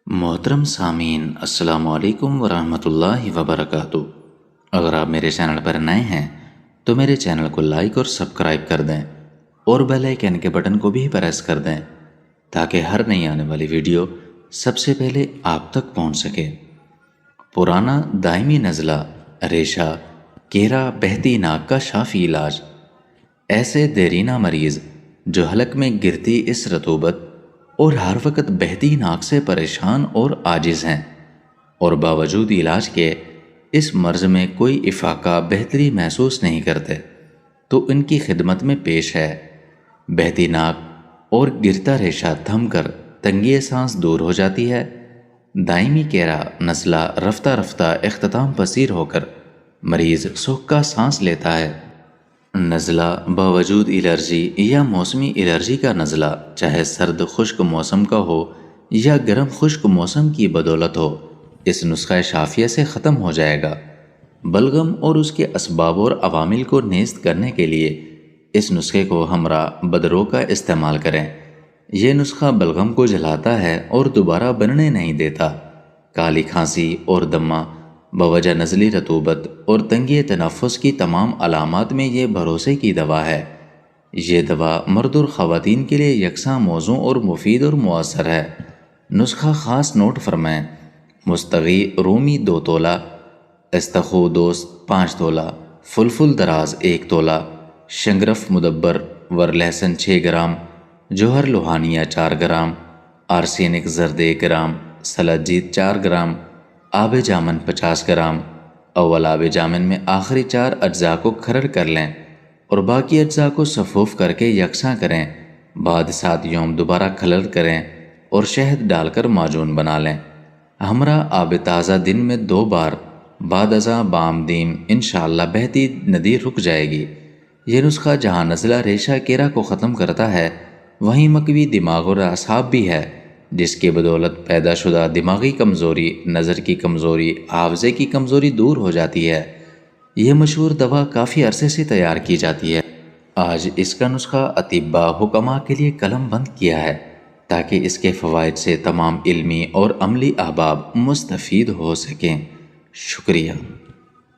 محترم سامعین، السلام علیکم ورحمۃ اللہ وبرکاتہ۔ اگر آپ میرے چینل پر نئے ہیں تو میرے چینل کو لائک اور سبسکرائب کر دیں اور بیل آئیکن کے بٹن کو بھی پریس کر دیں تاکہ ہر نئی آنے والی ویڈیو سب سے پہلے آپ تک پہنچ سکے۔ پرانا دائمی نزلہ، ریشہ، کیرا، بہتی ناک کا شافی علاج۔ ایسے دیرینہ مریض جو حلق میں گرتی اس رطوبت اور ہر وقت بہتی ناک سے پریشان اور عاجز ہیں اور باوجود علاج کے اس مرض میں کوئی افاقہ بہتری محسوس نہیں کرتے، تو ان کی خدمت میں پیش ہے بہتی ناک اور گرتا ریشہ تھم کر تنگی سانس دور ہو جاتی ہے۔ دائمی کیرا نزلہ رفتہ رفتہ اختتام پذیر ہو کر مریض سوکھا سانس لیتا ہے۔ نزلہ باوجود الرجی یا موسمی الرجی کا نزلہ، چاہے سرد خشک موسم کا ہو یا گرم خشک موسم کی بدولت ہو، اس نسخہ شافیہ سے ختم ہو جائے گا۔ بلغم اور اس کے اسباب اور عوامل کو نیست کرنے کے لیے اس نسخے کو ہمراہ بدرو کا استعمال کریں۔ یہ نسخہ بلغم کو جلاتا ہے اور دوبارہ بننے نہیں دیتا۔ کالی کھانسی اور دمہ، بوجہ نزلی رطوبت اور تنگی تنفس کی تمام علامات میں یہ بھروسے کی دوا ہے۔ یہ دوا مرد اور خواتین کے لیے یکساں موزوں اور مفید اور مؤثر ہے۔ نسخہ خاص نوٹ فرمائیں: مستغی رومی 2 تولہ، استخو دوست 5 تولہ، فلفل دراز 1 تولہ، شنگرف مدبر ور لہسن 6 گرام، جوہر لوہانیہ 4 گرام، آرسینک زرد 1 گرام، سلجید 4 گرام، آب جامن 50 گرام۔ اول آب جامن میں آخری 4 اجزاء کو کھرڑ کر لیں اور باقی اجزاء کو صفوف کر کے یکساں کریں۔ بعد 7 یوم دوبارہ کھرڑ کریں اور شہد ڈال کر معجون بنا لیں۔ ہمراہ آب تازہ دن میں 2 بار، بعد ازاں بام دیم انشاءاللہ بہتی ندی رک جائے گی۔ یہ نسخہ جہاں نزلہ ریشہ کیرا کو ختم کرتا ہے، وہیں مقوی دماغ اور اعصاب بھی ہے، جس کی بدولت پیدا شدہ دماغی کمزوری، نظر کی کمزوری، حافظے کی کمزوری دور ہو جاتی ہے۔ یہ مشہور دوا کافی عرصے سے تیار کی جاتی ہے۔ آج اس کا نسخہ اطباء حکماء کے لیے قلم بند کیا ہے تاکہ اس کے فوائد سے تمام علمی اور عملی احباب مستفید ہو سکیں۔ شکریہ۔